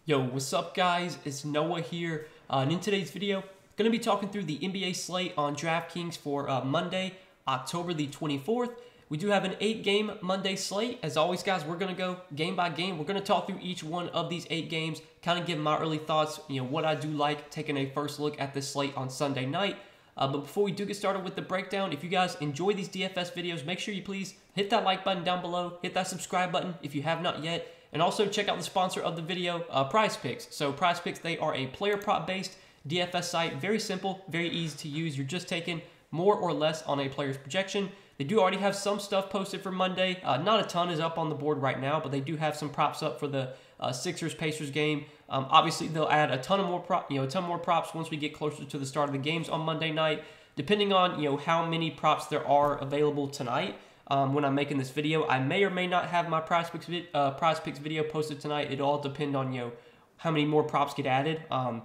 Yo, what's up guys? It's Noah here, and in today's video, going to be talking through the NBA slate on Draftkings for Monday, October the 24th. We do have an 8-game Monday slate. As always guys, we're going to go game by game. We're going to talk through each one of these 8 games, kind of give my early thoughts, what I do like, taking a first look at the slate on Sunday night. But before we do get started with the breakdown, if you guys enjoy these DFS videos, make sure you please hit that like button down below, hit that subscribe button if you have not yet, and also check out the sponsor of the video, PrizePicks. So PrizePicks, they are a player prop based DFS site, very simple, very easy to use. You're just taking more or less on a player's projection. They do already have some stuff posted for Monday. Not a ton is up on the board right now, but they do have some props up for the Sixers-Pacers game. Obviously, they'll add a ton more props once we get closer to the start of the games on Monday night, depending on how many props there are available tonight. When I'm making this video, I may or may not have my PrizePicks video posted tonight. It'll all depend on how many more props get added. But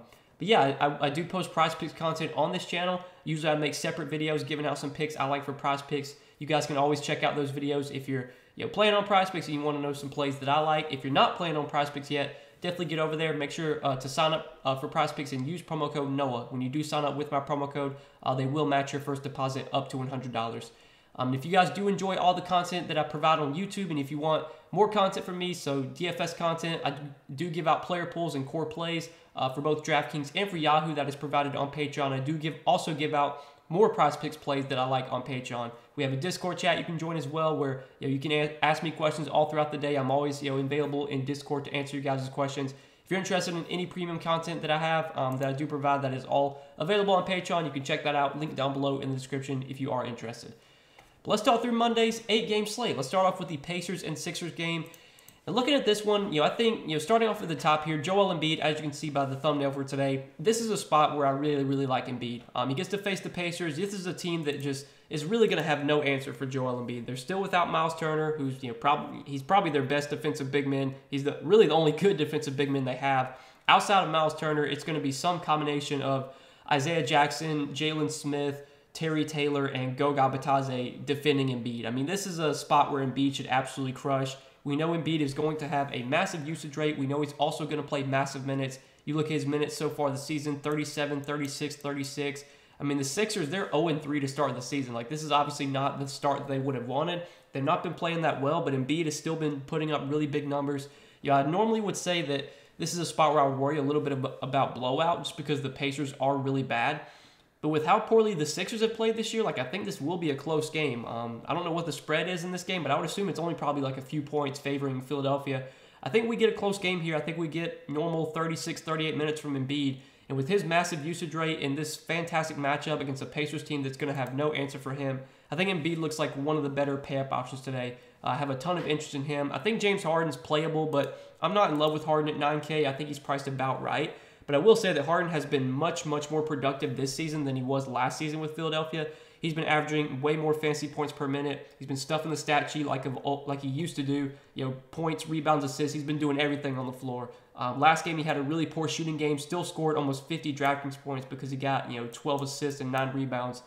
yeah, I do post PrizePicks content on this channel. Usually I make separate videos giving out some picks I like for PrizePicks. You guys can always check out those videos if you're playing on PrizePicks and you want to know some plays that I like. If you're not playing on PrizePicks yet, definitely get over there. Make sure to sign up for PrizePicks and use promo code NOAH. When you do sign up with my promo code, they will match your first deposit up to $100. If you guys do enjoy all the content that I provide on YouTube, and if you want more content from me, so DFS content, I do give out player pools and core plays for both Draftkings and for Yahoo that is provided on Patreon. I do also give out more PrizePicks plays that I like on Patreon. We have a Discord chat you can join as well, where you can ask me questions all throughout the day. I'm always available in Discord to answer you guys' questions. If you're interested in any premium content that I have, that I do provide, that is all available on Patreon. You can check that out. Link down below in the description if you are interested. But let's talk through Monday's 8-game slate. Let's start off with the Pacers and Sixers game. And looking at this one, I think, starting off at the top here, Joel Embiid, as you can see by the thumbnail for today, this is a spot where I really, really like Embiid. He gets to face the Pacers. This is a team that just is really going to have no answer for Joel Embiid. They're still without Miles Turner, who's he's probably their best defensive big man. He's really the only good defensive big man they have. Outside of Miles Turner, it's going to be some combination of Isaiah Jackson, Jalen Smith, Terry Taylor, and Goga Bitadze defending Embiid. I mean, this is a spot where Embiid should absolutely crush. We know Embiid is going to have a massive usage rate. We know he's also going to play massive minutes. You look at his minutes so far this season, 37, 36, 36. I mean, the Sixers, they're 0-3 to start the season. Like, this is obviously not the start that they would have wanted. They've not been playing that well, but Embiid has still been putting up really big numbers. I normally would say that this is a spot where I would worry a little bit about blowout, just because the Pacers are really bad. But with how poorly the Sixers have played this year, I think this will be a close game. I don't know what the spread is in this game, but I would assume it's only probably a few points favoring Philadelphia. I think we get a close game here. I think we get normal 36, 38 minutes from Embiid. And with his massive usage rate in this fantastic matchup against a Pacers team that's going to have no answer for him, I think Embiid looks like one of the better pay-up options today. I have a ton of interest in him. I think James Harden's playable, but I'm not in love with Harden at 9K. I think he's priced about right. But I will say that Harden has been much, much more productive this season than he was last season with Philadelphia. He's been averaging way more fantasy points per minute. He's been stuffing the stat sheet like he used to do. Points, rebounds, assists. He's been doing everything on the floor. Last game he had a really poor shooting game. Still scored almost 50 Draftkings points because he got 12 assists and 9 rebounds.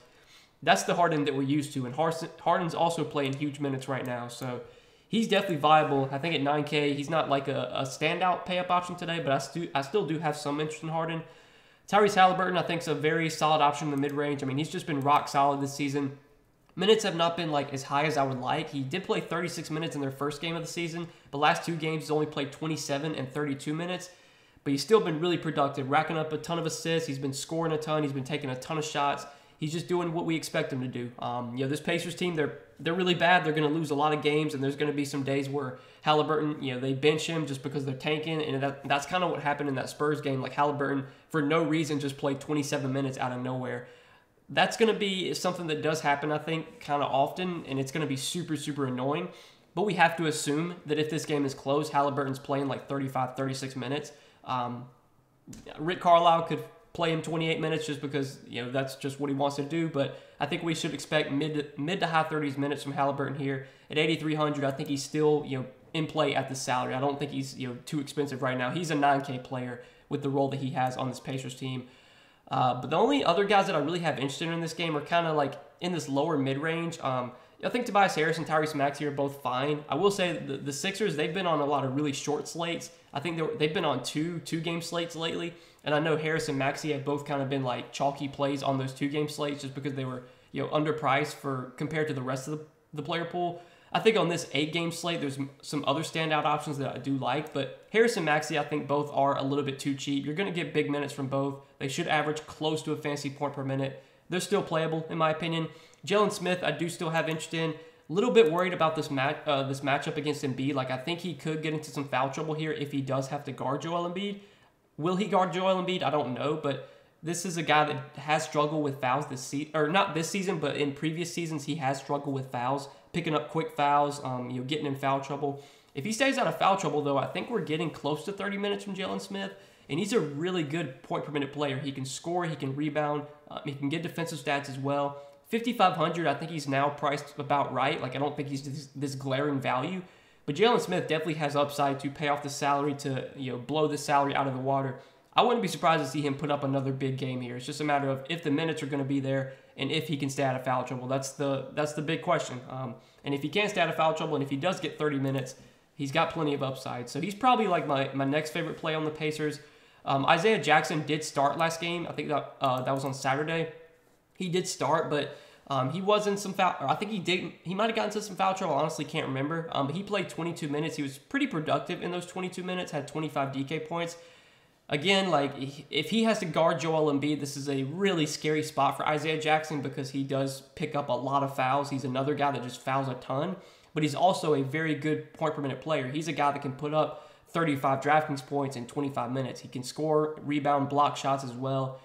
That's the Harden that we're used to. And Harden's also playing huge minutes right now. So he's definitely viable. I think at 9K, he's not like a standout pay-up option today, but I still do have some interest in Harden. Tyrese Halliburton, I think, is a very solid option in the mid-range. I mean, he's just been rock solid this season. Minutes have not been as high as I would like. He did play 36 minutes in their first game of the season. The last 2 games, he's only played 27 and 32 minutes. But he's still been really productive, racking up a ton of assists. He's been scoring a ton. He's been taking a ton of shots. He's just doing what we expect him to do. This Pacers team, they're really bad. They're going to lose a lot of games, and there's going to be some days where Halliburton, they bench him just because they're tanking, and that's kind of what happened in that Spurs game. Halliburton, for no reason, just played 27 minutes out of nowhere. That's going to be something that does happen, I think, kind of often, and it's going to be super, super annoying. But we have to assume that if this game is close, Halliburton's playing 35, 36 minutes. Rick Carlisle could play him 28 minutes just because that's just what he wants to do, but I think we should expect mid to high 30s minutes from Halliburton here at 8,300. I think he's still in play at the salary. I don't think he's too expensive right now. He's a 9K player with the role that he has on this Pacers team. But the only other guys that I really have interest in this game are kind of in this lower mid range. I think Tobias Harris and Tyrese Maxey are both fine. I will say the Sixers, they've been on a lot of really short slates. I think they've been on two-game slates lately, and I know Harris and Maxey have both kind of been like chalky plays on those 2-game slates just because they were underpriced for compared to the rest of the player pool. I think on this 8-game slate, there's some other standout options that I do like, but Harris and Maxey, I think both are a little bit too cheap. You're going to get big minutes from both. They should average close to a fantasy point per minute. They're still playable, in my opinion. Jalen Smith, I do still have interest in. A little bit worried about this matchup against Embiid. Like, I think he could get into some foul trouble here if he does have to guard Joel Embiid. Will he guard Joel Embiid? I don't know, but this is a guy that has struggled with fouls this season, or not this season, but in previous seasons he has struggled with fouls, picking up quick fouls, getting in foul trouble. If he stays out of foul trouble, though, I think we're getting close to 30 minutes from Jalen Smith, and he's a really good point per minute player. He can score, he can rebound, he can get defensive stats as well. 5,500, I think he's now priced about right. Like, I don't think he's this glaring value. But Jalen Smith definitely has upside to pay off the salary, to blow the salary out of the water. I wouldn't be surprised to see him put up another big game here. It's just a matter of if the minutes are going to be there and if he can stay out of foul trouble. That's the big question. And if he can't stay out of foul trouble, and if he does get 30 minutes, he's got plenty of upside. So he's probably like my next favorite play on the Pacers. Isaiah Jackson did start last game. I think that was on Saturday. He did start, but he was in some foul. Or I think he did. He might have gotten into some foul trouble. I honestly can't remember. But he played 22 minutes. He was pretty productive in those 22 minutes. Had 25 DK points. Again, like, if he has to guard Joel Embiid, this is a really scary spot for Isaiah Jackson because he does pick up a lot of fouls. He's another guy that just fouls a ton, but he's also a very good point per minute player. He's a guy that can put up 35 DraftKings points in 25 minutes. He can score, rebound, block shots as well.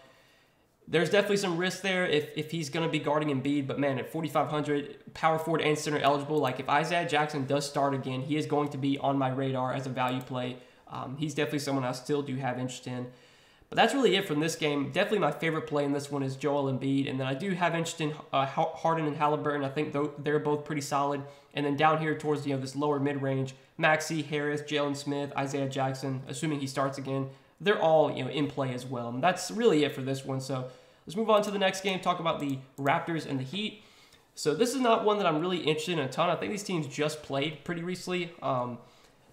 There's definitely some risk there if he's going to be guarding Embiid, but man, at 4,500, power forward and center eligible, like if Isaiah Jackson does start again, he is going to be on my radar as a value play. He's definitely someone I still do have interest in. But that's really it from this game. Definitely my favorite play in this one is Joel Embiid. And then I do have interest in Harden and Halliburton. I think they're both pretty solid. And then down here towards this lower mid-range, Maxey, Harris, Jalen Smith, Isaiah Jackson, assuming he starts again, they're all in play as well. And that's really it for this one. So let's move on to the next game, talk about the Raptors and the Heat. So this is not one that I'm really interested in a ton. I think these teams just played pretty recently.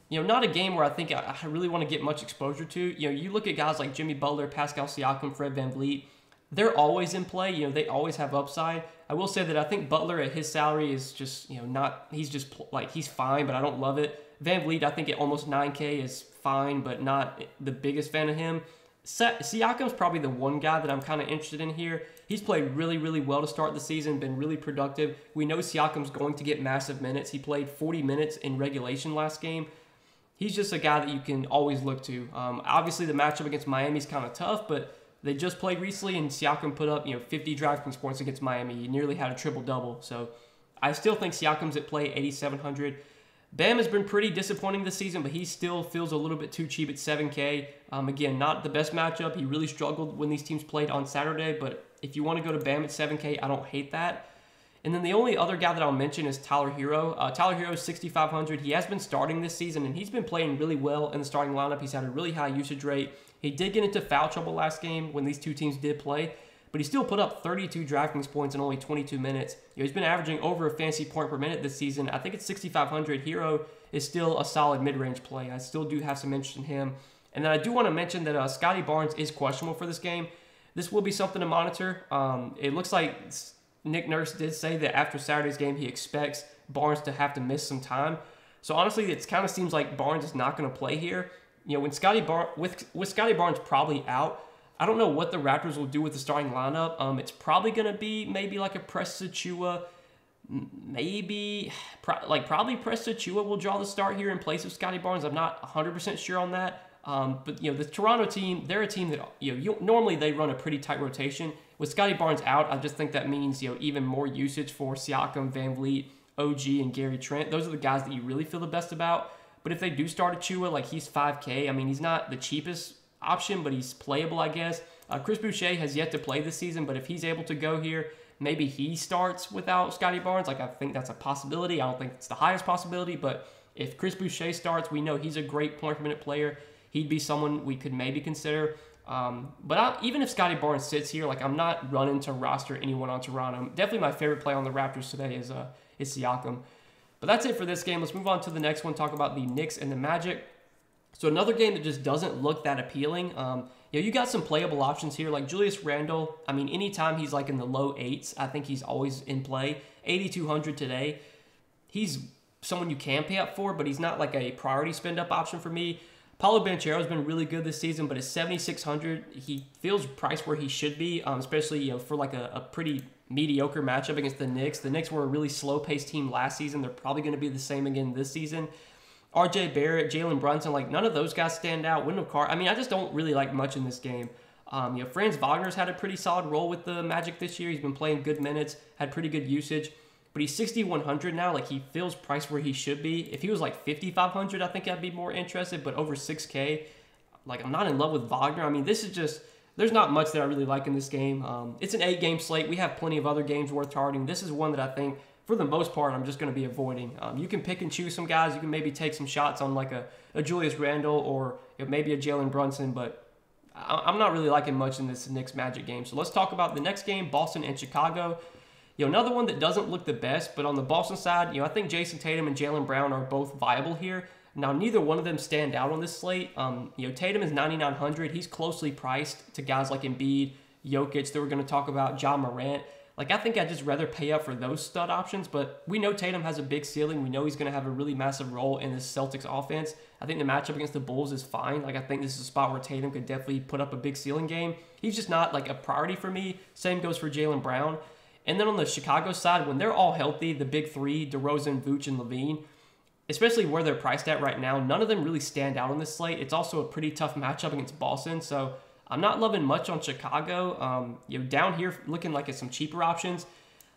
Not a game where I think I really want to get much exposure to. You look at guys like Jimmy Butler, Pascal Siakam, Fred VanVleet. They're always in play. They always have upside. I will say that I think Butler at his salary is just, not, he's just like, he's fine, but I don't love it. VanVleet, I think at almost 9K is fine, but not the biggest fan of him. Siakam's probably the one guy that I'm kind of interested in here. He's played really, really well to start the season, been really productive. We know Siakam's going to get massive minutes. He played 40 minutes in regulation last game. He's just a guy that you can always look to. Obviously, the matchup against Miami is kind of tough, but they just played recently, and Siakam put up 50 DraftKings points against Miami. He nearly had a triple-double. So I still think Siakam's at play 8,700. Bam has been pretty disappointing this season, but he still feels a little bit too cheap at 7K. Again, not the best matchup. He really struggled when these teams played on Saturday, but if you want to go to Bam at 7K, I don't hate that. And then the only other guy that I'll mention is Tyler Hero. Tyler Hero is 6,500. He has been starting this season, and he's been playing really well in the starting lineup. He's had a really high usage rate. He did get into foul trouble last game when these two teams did play, but he still put up 32 DraftKings points in only 22 minutes. He's been averaging over a fantasy point per minute this season. I think it's 6,500. Hero is still a solid mid-range play. I still do have some interest in him. And then I do want to mention that Scotty Barnes is questionable for this game. This will be something to monitor. It looks like Nick Nurse did say that after Saturday's game, he expects Barnes to have to miss some time. So honestly, it kind of seems like Barnes is not going to play here. When with Scotty Barnes probably out, I don't know what the Raptors will do with the starting lineup. It's probably going to be maybe like a Presta Achiuwa. Probably Presta Achiuwa will draw the start here in place of Scotty Barnes. I'm not 100% sure on that. But the Toronto team, they're a team that normally they run a pretty tight rotation. With Scotty Barnes out, I just think that means even more usage for Siakam, VanVleet, OG, and Gary Trent. Those are the guys that you really feel the best about. But if they do start Achiuwa, like he's 5K, I mean he's not the cheapest option, but he's playable, I guess. Chris Boucher has yet to play this season, but if he's able to go here, maybe he starts without Scotty Barnes. Like I think that's a possibility. I don't think it's the highest possibility, but if Chris Boucher starts, we know he's a great point per minute player. He'd be someone we could maybe consider. Even if Scotty Barnes sits here, like I'm not running to roster anyone on Toronto. Definitely my favorite play on the Raptors today it's Siakam. But that's it for this game. Let's move on to the next one, talk about the Knicks and the Magic. So another game that just doesn't look that appealing. You got some playable options here, like Julius Randle. I mean, anytime he's like in the low 8s, I think he's always in play. 8,200 today. He's someone you can pay up for, but he's not like a priority spend-up option for me. Paulo Banchero has been really good this season, but at 7,600, he feels priced where he should be, especially for like a pretty mediocre matchup against the Knicks. The Knicks were a really slow-paced team last season. They're probably going to be the same again this season. R.J. Barrett, Jalen Brunson, like none of those guys stand out. Wendell Carter, I mean, I just don't really like much in this game. Franz Wagner's had a pretty solid role with the Magic this year. He's been playing good minutes, had pretty good usage. But he's 6,100 now. Like, he feels priced where he should be. If he was like 5,500, I think I'd be more interested. But over 6K, like, I'm not in love with Wagner. I mean, this is just, there's not much that I really like in this game. It's an 8-game slate. We have plenty of other games worth targeting. This is one that I think, for the most part, I'm just going to be avoiding. You can pick and choose some guys. You can maybe take some shots on like a Julius Randle or maybe a Jalen Brunson. But I'm not really liking much in this Knicks Magic game. So let's talk about the next game, Boston and Chicago. Another one that doesn't look the best, but on the Boston side, I think Jason Tatum and Jaylen Brown are both viable here. Now, neither one of them stand out on this slate. Tatum is 9,900. He's closely priced to guys like Embiid, Jokic that we're going to talk about, Ja Morant. Like, I think I'd just rather pay up for those stud options, but we know Tatum has a big ceiling. We know he's going to have a really massive role in this Celtics offense. I think the matchup against the Bulls is fine. Like, I think this is a spot where Tatum could definitely put up a big ceiling game. He's just not, like, a priority for me. Same goes for Jaylen Brown. And then on the Chicago side, when they're all healthy, the big three, DeRozan, Vooch, and Levine, especially where they're priced at right now, none of them really stand out on this slate. It's also a pretty tough matchup against Boston, so I'm not loving much on Chicago. Down here, looking like at some cheaper options.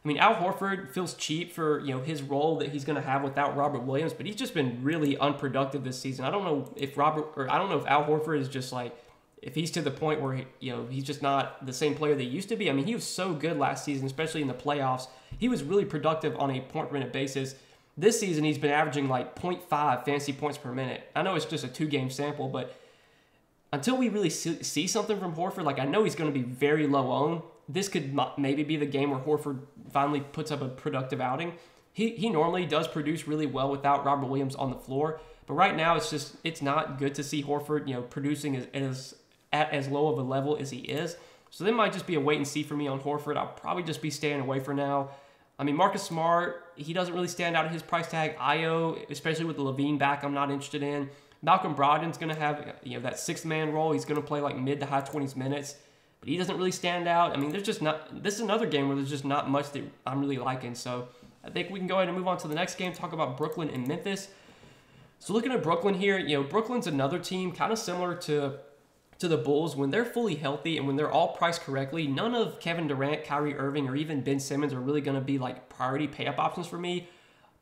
I mean, Al Horford feels cheap for his role that he's going to have without Robert Williams, but he's just been really unproductive this season. I don't know if Al Horford is just like, if he's to the point where he's just not the same player that he used to be. I mean, he was so good last season, especially in the playoffs. He was really productive on a point-per-minute basis. This season, he's been averaging like 0.5 fantasy points per minute. I know it's just a 2-game sample, but until we really see something from Horford, like I know he's going to be very low owned. This could maybe be the game where Horford finally puts up a productive outing. He normally does produce really well without Robert Williams on the floor, but right now it's not good to see Horford producing at as low of a level as he is. So that might just be a wait and see for me on Horford. I'll probably just be staying away for now. I mean, Marcus Smart, he doesn't really stand out at his price tag. Io, especially with the Levine back, I'm not interested in. Malcolm Brogdon's going to have that 6th-man role. He's going to play like mid to high 20s minutes, but he doesn't really stand out. I mean, there's just not. This is another game where there's just not much that I'm really liking. So I think we can go ahead and move on to the next game. Talk about Brooklyn and Memphis. So looking at Brooklyn here, Brooklyn's another team kind of similar to the Bulls. When they're fully healthy and when they're all priced correctly, none of Kevin Durant, Kyrie Irving, or even Ben Simmons are really going to be like priority pay-up options for me.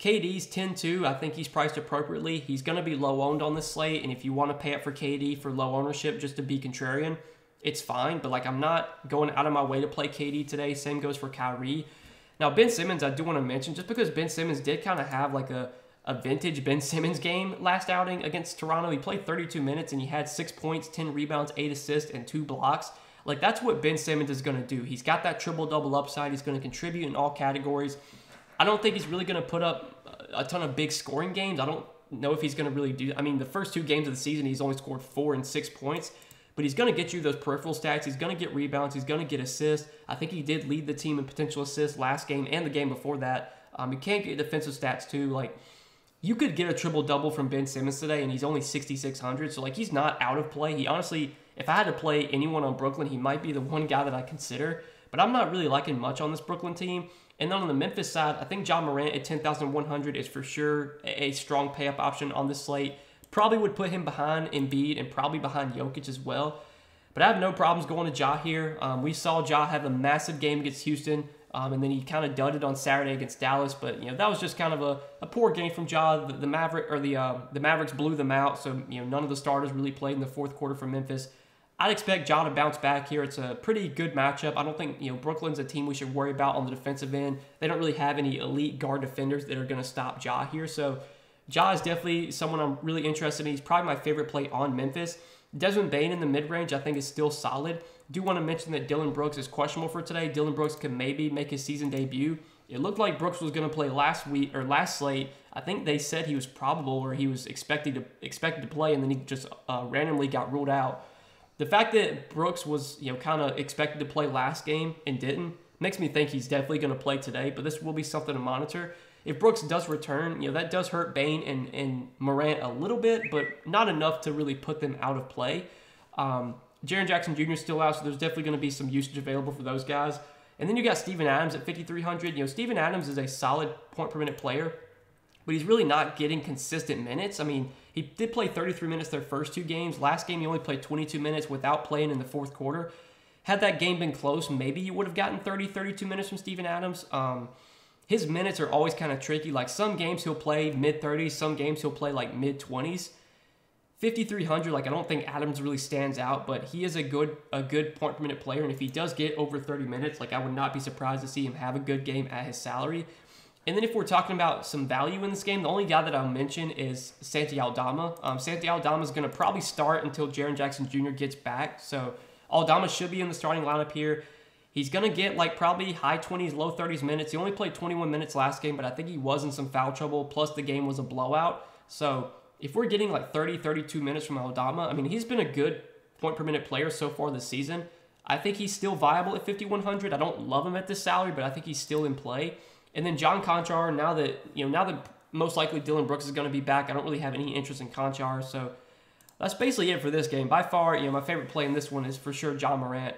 KD's 10-2. I think he's priced appropriately. He's going to be low-owned on this slate, and if you want to pay up for KD for low ownership just to be contrarian, it's fine. But like, I'm not going out of my way to play KD today. Same goes for Kyrie. Now, Ben Simmons, I do want to mention, just because Ben Simmons did kind of have like a vintage Ben Simmons game last outing against Toronto. He played 32 minutes and he had 6 points, 10 rebounds, 8 assists, and 2 blocks. Like, that's what Ben Simmons is going to do. He's got that triple-double upside. He's going to contribute in all categories. I don't think he's really going to put up a ton of big scoring games. I don't know if he's going to really do. I mean, the first 2 games of the season, he's only scored 4 and 6 points. But he's going to get you those peripheral stats. He's going to get rebounds. He's going to get assists. I think he did lead the team in potential assists last game and the game before that. He can get defensive stats too. Like, you could get a triple-double from Ben Simmons today, and he's only 6,600. So, like, he's not out of play. He honestly, if I had to play anyone on Brooklyn, he might be the one guy that I consider. But I'm not really liking much on this Brooklyn team. And then on the Memphis side, I think Ja Morant at 10,100 is for sure a strong pay-up option on this slate. Probably would put him behind Embiid and probably behind Jokic as well. But I have no problems going to Ja here. We saw Ja have a massive game against Houston, and then he kind of dudded on Saturday against Dallas. But that was just kind of a poor game from Ja. The Mavericks blew them out, so none of the starters really played in the fourth quarter for Memphis. I'd expect Ja to bounce back here. It's a pretty good matchup. I don't think Brooklyn's a team we should worry about on the defensive end. They don't really have any elite guard defenders that are going to stop Ja here. So Ja is definitely someone I'm really interested in. He's probably my favorite play on Memphis. Desmond Bane in the mid-range I think is still solid. Do want to mention that Dillon Brooks is questionable for today. Dillon Brooks could maybe make his season debut. It looked like Brooks was going to play last week or last slate. I think they said he was probable or he was expected to play, and then he just randomly got ruled out. The fact that Brooks was kind of expected to play last game and didn't makes me think he's definitely going to play today. But this will be something to monitor. If Brooks does return, that does hurt Bane and Morant a little bit, but not enough to really put them out of play. Jaren Jackson Jr. is still out, so there's definitely going to be some usage available for those guys. And then you got Steven Adams at 5,300. Steven Adams is a solid point per minute player, but he's really not getting consistent minutes. I mean, he did play 33 minutes their first 2 games. Last game, he only played 22 minutes without playing in the fourth quarter. Had that game been close, maybe you would have gotten 30, 32 minutes from Steven Adams. His minutes are always kind of tricky. Like some games he'll play mid-30s, some games he'll play like mid-20s. 5,300, like I don't think Adams really stands out, but he is a good point per minute player, and if he does get over 30 minutes, like I would not be surprised to see him have a good game at his salary. And then if we're talking about some value in this game, the only guy that I'll mention is Santi Aldama. Santi Aldama is going to probably start until Jaren Jackson Jr. gets back, so Aldama should be in the starting lineup here. He's going to get like probably high 20s, low 30s minutes. He only played 21 minutes last game, but I think he was in some foul trouble, plus the game was a blowout. So if we're getting like 30, 32 minutes from Aldama, I mean, he's been a good point per minute player so far this season. I think he's still viable at 5,100. I don't love him at this salary, but I think he's still in play. And then John Conchar, now that most likely Dillon Brooks is going to be back, I don't really have any interest in Conchar. So that's basically it for this game. By far, my favorite play in this one is for sure John Morant.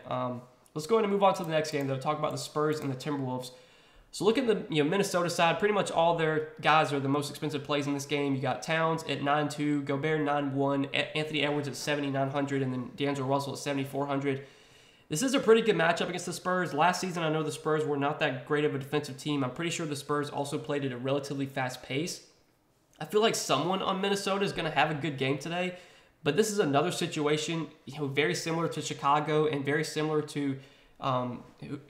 Let's go ahead and move on to the next game, though. Talk about the Spurs and the Timberwolves. So look at the Minnesota side. Pretty much all their guys are the most expensive plays in this game. You got Towns at 9.2, Gobert 9.1, Anthony Edwards at 7,900, and then D'Angelo Russell at 7,400. This is a pretty good matchup against the Spurs. Last season, I know the Spurs were not that great of a defensive team. I'm pretty sure the Spurs also played at a relatively fast pace. I feel like someone on Minnesota is going to have a good game today. But this is another situation, very similar to Chicago and very similar to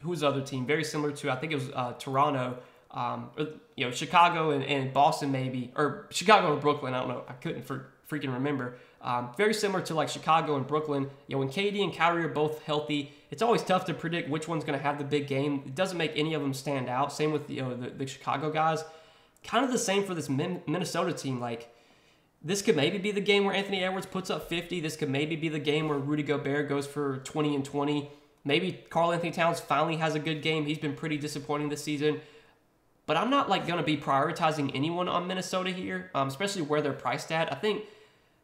who's the other team? Very similar to, I think it was Toronto, Chicago and Boston maybe, or Chicago and Brooklyn. I don't know. I couldn't freaking remember. Very similar to like Chicago and Brooklyn. When KD and Kyrie are both healthy, it's always tough to predict which one's going to have the big game. It doesn't make any of them stand out. Same with the Chicago guys. Kind of the same for this Minnesota team. Like, this could maybe be the game where Anthony Edwards puts up 50. This could maybe be the game where Rudy Gobert goes for 20 and 20. Maybe Karl Anthony Towns finally has a good game. He's been pretty disappointing this season. But I'm not going to be prioritizing anyone on Minnesota here, especially where they're priced at. I think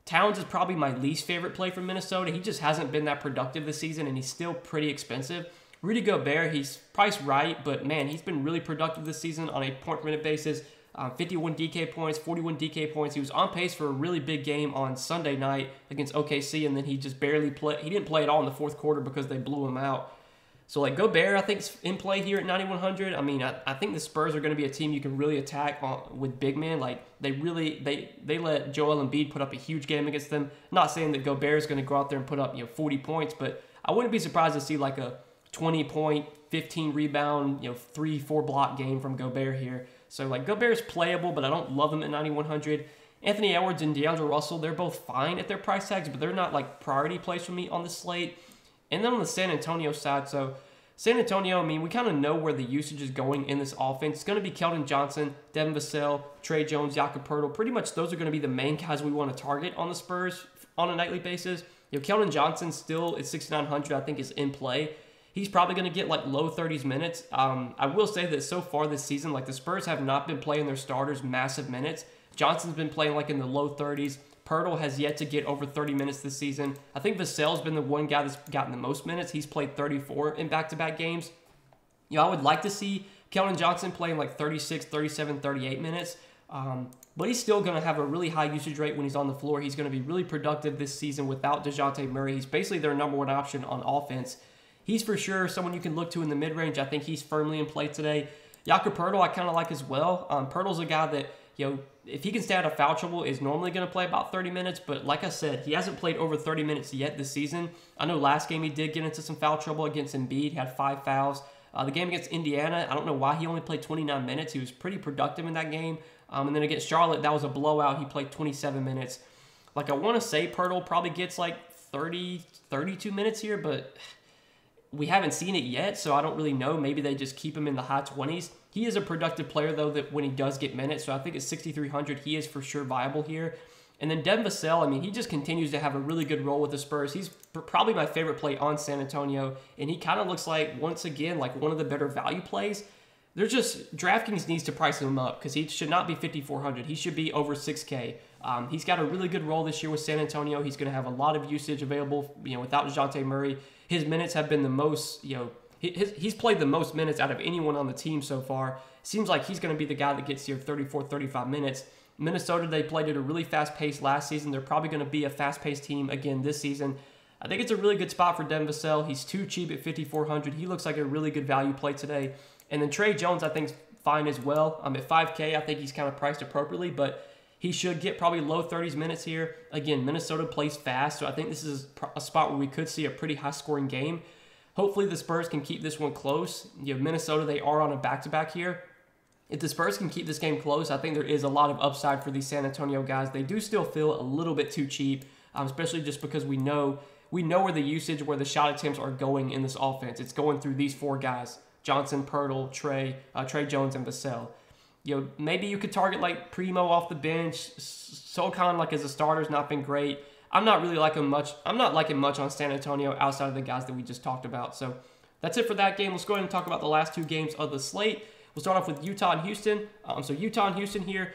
Towns is probably my least favorite play from Minnesota. He just hasn't been that productive this season, and he's still pretty expensive. Rudy Gobert, he's priced right, but man, he's been really productive this season on a point-per-minute basis. 51 DK points, 41 DK points. He was on pace for a really big game on Sunday night against OKC, and then he just barely played. He didn't play at all in the fourth quarter because they blew him out. So, like, Gobert, I think, is in play here at 9,100. I mean, I think the Spurs are going to be a team you can really attack with big men. Like, they let Joel Embiid put up a huge game against them. Not saying that Gobert is going to go out there and put up 40 points, but I wouldn't be surprised to see like a 20-point, 15-rebound, 3-4 block game from Gobert here. So, like, Gobert's playable, but I don't love him at 9,100. Anthony Edwards and D'Angelo Russell, they're both fine at their price tags, but they're not, like, priority plays for me on the slate. And then on the San Antonio side, so San Antonio, I mean, we kind of know where the usage is going in this offense. It's going to be Keldon Johnson, Devin Vassell, Trey Jones, Jakob Poeltl. Pretty much those are going to be the main guys we want to target on the Spurs on a nightly basis. Keldon Johnson still at 6,900, I think, is in play. He's probably going to get like low 30s minutes. I will say that so far this season, like the Spurs have not been playing their starters massive minutes. Johnson's been playing like in the low 30s. Poeltl has yet to get over 30 minutes this season. I think Vassell's been the one guy that's gotten the most minutes. He's played 34 in back-to-back games. I would like to see Keldon Johnson playing like 36, 37, 38 minutes. But he's still going to have a really high usage rate when he's on the floor. He's going to be really productive this season without DeJounte Murray. He's basically their number one option on offense. He's for sure someone you can look to in the mid-range. I think he's firmly in play today. Jakob Poeltl I kind of like as well. Poeltl's a guy that, if he can stay out of foul trouble, is normally going to play about 30 minutes. But like I said, he hasn't played over 30 minutes yet this season. I know last game he did get into some foul trouble against Embiid, had 5 fouls. The game against Indiana, I don't know why he only played 29 minutes. He was pretty productive in that game. And then against Charlotte, that was a blowout. He played 27 minutes. Like, I want to say Poeltl probably gets like 30, 32 minutes here, but we haven't seen it yet, so I don't really know. Maybe they just keep him in the high 20s. He is a productive player, though, that when he does get minutes, so I think at 6,300, he is for sure viable here. And then Devin Vassell, I mean, he just continues to have a really good role with the Spurs. He's probably my favorite play on San Antonio, and he kind of looks like, once again, like one of the better value plays. There's just, DraftKings needs to price him up because he should not be 5,400. He should be over 6K. He's got a really good role this year with San Antonio. He's going to have a lot of usage available, without DeJounte Murray. His minutes have been the most, he's played the most minutes out of anyone on the team so far. Seems like he's going to be the guy that gets here 34, 35 minutes. Minnesota, they played at a really fast pace last season. They're probably going to be a fast-paced team again this season. I think it's a really good spot for Devin Vassell. He's too cheap at 5,400. He looks like a really good value play today. And then Trey Jones, I think, is fine as well. At 5K, I think he's kind of priced appropriately, but he should get probably low 30s minutes here. Again, Minnesota plays fast, so I think this is a spot where we could see a pretty high-scoring game. Hopefully the Spurs can keep this one close. Minnesota, they are on a back-to-back here. If the Spurs can keep this game close, I think there is a lot of upside for these San Antonio guys. They do still feel a little bit too cheap, especially just because we know where the usage, where the shot attempts are going in this offense. It's going through these four guys: Johnson, Pirtle, Trey Jones, and Vassell. Maybe you could target like Primo off the bench. Sochan, like as a starter, has not been great. I'm not really liking much. I'm not liking much on San Antonio outside of the guys that we just talked about. So that's it for that game. Let's go ahead and talk about the last two games of the slate. We'll start off with Utah and Houston. So Utah and Houston here.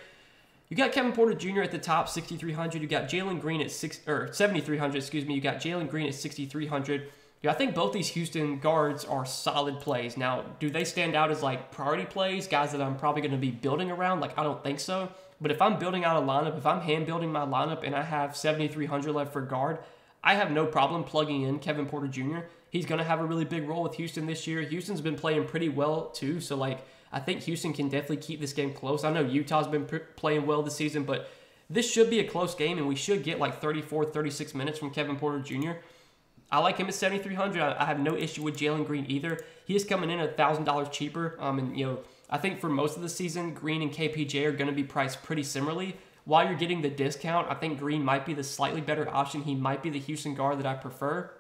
You got Kevin Porter Jr. at the top, 6,300. You got Jalen Green at 7,300. Excuse me. You got Jalen Green at 6,300. I think both these Houston guards are solid plays. Now, do they stand out as like priority plays, guys that I'm probably going to be building around? Like, I don't think so. But if I'm building out a lineup, if I'm hand building my lineup and I have 7,300 left for guard, I have no problem plugging in Kevin Porter Jr. He's going to have a really big role with Houston this year. Houston's been playing pretty well too, so like I think Houston can definitely keep this game close. I know Utah's been playing well this season, but this should be a close game, and we should get like 34, 36 minutes from Kevin Porter Jr. I like him at 7,300. I have no issue with Jalen Green either. He is coming in at $1,000 cheaper. I think for most of the season, Green and KPJ are going to be priced pretty similarly. While you're getting the discount, I think Green might be the slightly better option. He might be the Houston guard that I prefer.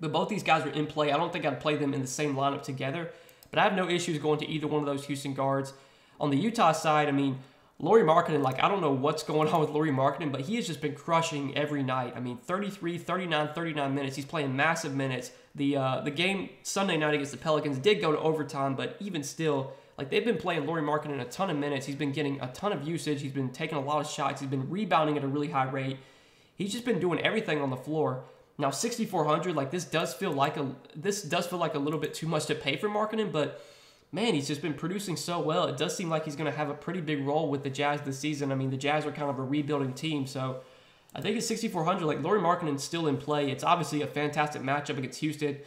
But both these guys are in play. I don't think I'd play them in the same lineup together. But I have no issues going to either one of those Houston guards. On the Utah side, Lauri Markkanen, I don't know what's going on with Lauri Markkanen, but he has just been crushing every night. 33, 39, 39 minutes. He's playing massive minutes. The game Sunday night against the Pelicans did go to overtime, but even still, they've been playing Lauri Markkanen a ton of minutes. He's been getting a ton of usage. He's been taking a lot of shots. He's been rebounding at a really high rate. He's just been doing everything on the floor. Now 6,400, this does feel like a little bit too much to pay for Markkanen, but man, he's just been producing so well. It does seem like he's going to have a pretty big role with the Jazz this season. The Jazz are kind of a rebuilding team, so I think at 6,400, Lauri Markkanen's still in play. It's obviously a fantastic matchup against Houston.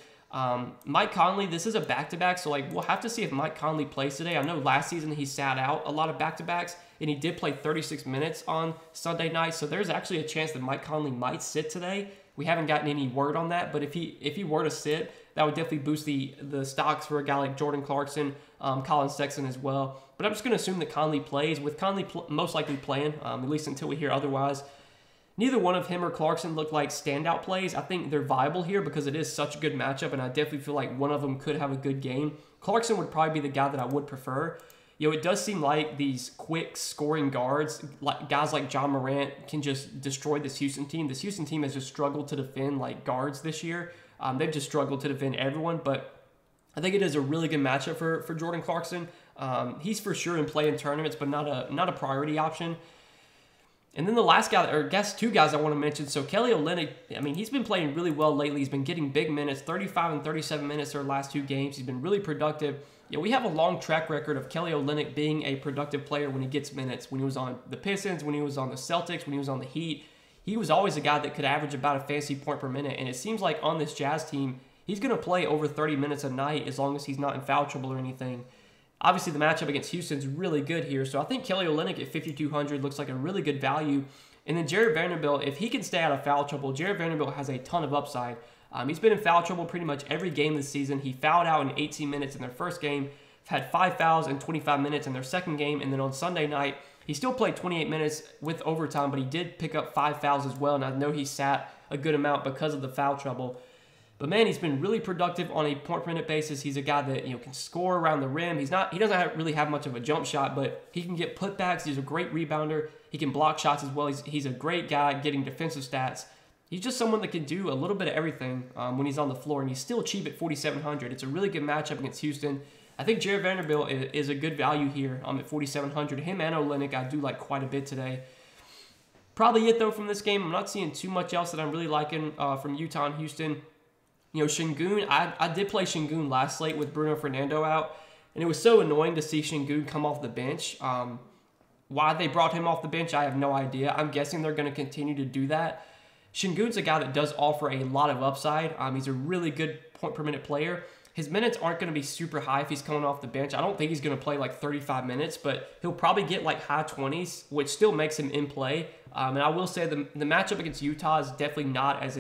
Mike Conley, this is a back-to-back, so we'll have to see if Mike Conley plays today. I know last season he sat out a lot of back-to-backs, and he did play 36 minutes on Sunday night, so there's actually a chance that Mike Conley might sit today. We haven't gotten any word on that, but if he were to sit, that would definitely boost the stocks for a guy like Jordan Clarkson, Colin Sexton as well. But I'm just going to assume that Conley plays, with Conley most likely playing, at least until we hear otherwise. Neither one of him or Clarkson look like standout plays. I think they're viable here because it is such a good matchup, and I definitely feel like one of them could have a good game. Clarkson would probably be the guy that I would prefer. It does seem like these quick scoring guards, guys like John Morant, can just destroy this Houston team. This Houston team has just struggled to defend guards this year. They've just struggled to defend everyone, but I think it is a really good matchup for Jordan Clarkson. He's for sure in play in tournaments, but not a priority option. And then the last guy, or two guys I want to mention. So Kelly Olynyk, he's been playing really well lately. He's been getting big minutes, 35 and 37 minutes their last two games. He's been really productive. We have a long track record of Kelly Olynyk being a productive player when he gets minutes. When he was on the Pistons, when he was on the Celtics, when he was on the Heat, he was always a guy that could average about a fantasy point per minute. And it seems like on this Jazz team, he's going to play over 30 minutes a night as long as he's not in foul trouble or anything. Obviously, the matchup against Houston's really good here. So I think Kelly Olynyk at 5,200 looks like a really good value. And then Jared Vanderbilt, if he can stay out of foul trouble, Jared Vanderbilt has a ton of upside. He's been in foul trouble pretty much every game this season. He fouled out in 18 minutes in their first game, had 5 fouls in 25 minutes in their second game, and then on Sunday night, he still played 28 minutes with overtime, but he did pick up 5 fouls as well, and I know he sat a good amount because of the foul trouble. But man, he's been really productive on a point per minute basis. He's a guy that can score around the rim. He doesn't really have much of a jump shot, but he can get putbacks. He's a great rebounder. He can block shots as well. He's a great guy getting defensive stats. He's just someone that can do a little bit of everything when he's on the floor, and he's still cheap at 4,700. It's a really good matchup against Houston. I think Jared Vanderbilt is a good value here at 4,700. Him and Olynyk I do like quite a bit today. Probably it though from this game. I'm not seeing too much else that I'm really liking from Utah and Houston. Şengün, I did play Şengün last slate with Bruno Fernando out, and it was so annoying to see Şengün come off the bench. Why they brought him off the bench, I have no idea. I'm guessing they're going to continue to do that. Şengün's a guy that does offer a lot of upside. He's a really good point per minute player. His minutes aren't going to be super high if he's coming off the bench. I don't think he's going to play like 35 minutes, but he'll probably get like high 20s, which still makes him in play. And I will say the matchup against Utah is definitely not as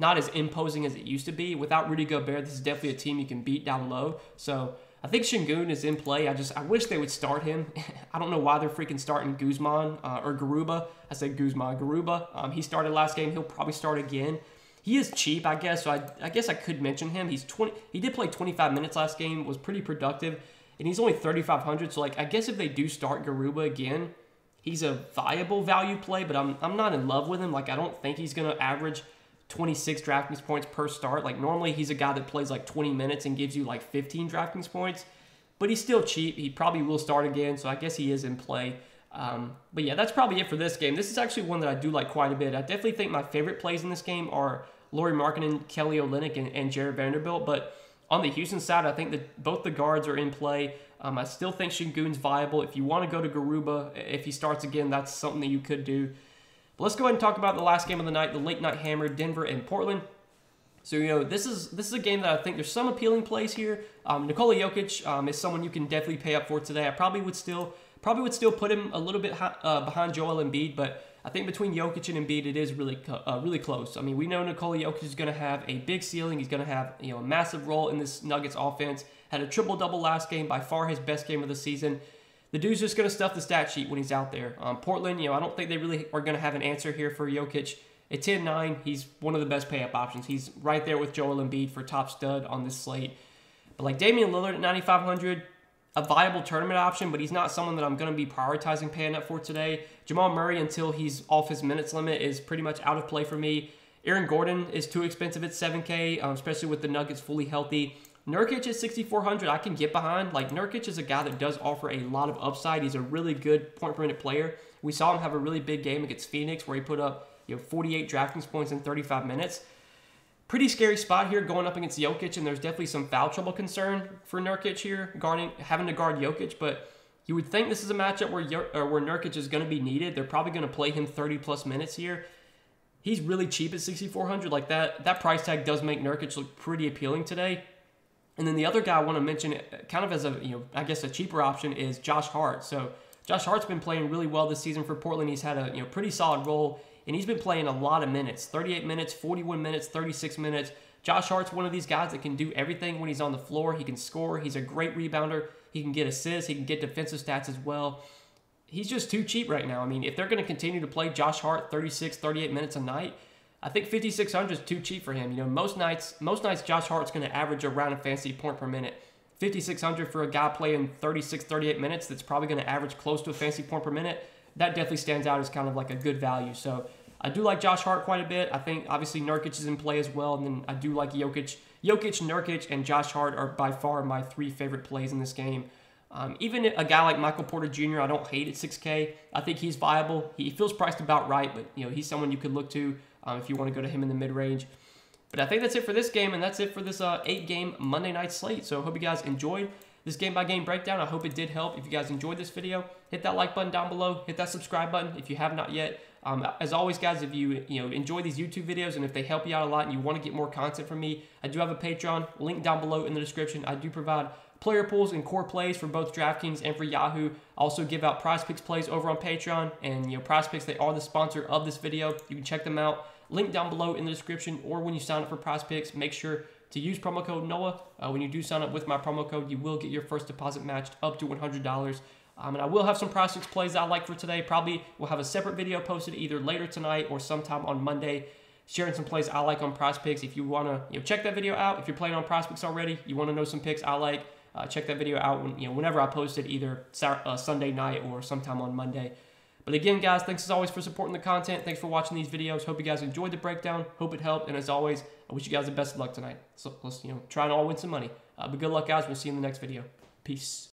not as imposing as it used to be. Without Rudy Gobert, this is definitely a team you can beat down low. So I think Şengün is in play. I wish they would start him. I don't know why they're freaking starting Guzman or Garuba. I said Guzman, Garuba. He started last game. He'll probably start again. He is cheap, I guess, so I guess I could mention him. He did play 25 minutes last game, was pretty productive, and he's only 3,500. So I guess if they do start Garuba again, he's a viable value play, but I'm not in love with him. I don't think he's gonna average 26 DraftKings points per start. Normally he's a guy that plays 20 minutes and gives you 15 DraftKings points, but he's still cheap. He probably will start again, so I guess he is in play. But yeah, that's probably it for this game. This is actually one that I do like quite a bit. I definitely think my favorite plays in this game are Lauri Markkanen, Kelly Olynyk, and Jared Vanderbilt. But on the Houston side, I think that both the guards are in play. I still think Şengün's viable. If you want to go to Garuba, if he starts again, that's something that you could do. But let's go ahead and talk about the last game of the night, the late night hammer, Denver and Portland. So, this is a game that I think there's some appealing plays here. Nikola Jokic is someone you can definitely pay up for today. I probably would still put him a little bit behind Joel Embiid, but I think between Jokic and Embiid, it is really close. I mean, we know Nikola Jokic is going to have a big ceiling. He's going to have a massive role in this Nuggets offense. Had a triple-double last game, by far his best game of the season. The dude's just going to stuff the stat sheet when he's out there. Portland, I don't think they really are going to have an answer here for Jokic. At 10-9, he's one of the best pay-up options. He's right there with Joel Embiid for top stud on this slate. But Damian Lillard at 9,500, a viable tournament option, but he's not someone that I'm going to be prioritizing paying up for today. Jamal Murray, until he's off his minutes limit, is pretty much out of play for me. Aaron Gordon is too expensive at 7K, especially with the Nuggets fully healthy. Nurkic at 6,400, I can get behind. Nurkic is a guy that does offer a lot of upside. He's a really good point-per-minute player. We saw him have a really big game against Phoenix where he put up 48 DraftKings points in 35 minutes. Pretty scary spot here going up against Jokic, and there's definitely some foul trouble concern for Nurkic here, having to guard Jokic, but you would think this is a matchup where Nurkic is going to be needed. They're probably going to play him 30-plus minutes here. He's really cheap at 6,400. That price tag does make Nurkic look pretty appealing today. And then the other guy I want to mention, kind of as I guess a cheaper option, is Josh Hart. So Josh Hart's been playing really well this season for Portland. He's had a pretty solid role, and he's been playing a lot of minutes, 38 minutes, 41 minutes, 36 minutes. Josh Hart's one of these guys that can do everything when he's on the floor. He can score. He's a great rebounder. He can get assists. He can get defensive stats as well. He's just too cheap right now. I mean, if they're going to continue to play Josh Hart 36, 38 minutes a night, I think 5,600 is too cheap for him. Most nights Josh Hart's going to average around a fantasy point per minute. 5,600 for a guy playing 36, 38 minutes that's probably going to average close to a fantasy point per minute, that definitely stands out as kind of a good value. So I do like Josh Hart quite a bit. I think obviously Nurkic is in play as well, and then I do like Jokic. Jokic, Nurkic, and Josh Hart are by far my three favorite plays in this game. Even a guy like Michael Porter Jr., I don't hate at 6K. I think he's viable. He feels priced about right, but he's someone you could look to if you want to go to him in the mid-range. But I think that's it for this game, and that's it for this 8-game Monday night slate. So I hope you guys enjoyed this game-by-game breakdown. I hope it did help. If you guys enjoyed this video, hit that like button down below. Hit that subscribe button if you have not yet. As always, guys, if you enjoy these YouTube videos and if they help you out a lot and you want to get more content from me, I do have a Patreon, link down below in the description. I do provide player pools and core plays for both Draftkings and for Yahoo. I also give out PrizePicks plays over on Patreon, and PrizePicks, they are the sponsor of this video. You can check them out. Link down below in the description, or when you sign up for PrizePicks, make sure to use promo code NOAH. When you do sign up with my promo code, you will get your first deposit matched up to $100. And I will have some PrizePicks plays I like for today. Probably will have a separate video posted either later tonight or sometime on Monday. sharing some plays I like on Prospects. If you want to check that video out, if you're playing on Prospects already, you want to know some picks I like, check that video out whenever I post it, either Sunday night or sometime on Monday. But again, guys, thanks as always for supporting the content. Thanks for watching these videos. Hope you guys enjoyed the breakdown. Hope it helped. And as always, I wish you guys the best of luck tonight. So let's try and all win some money. But good luck, guys. We'll see you in the next video. Peace.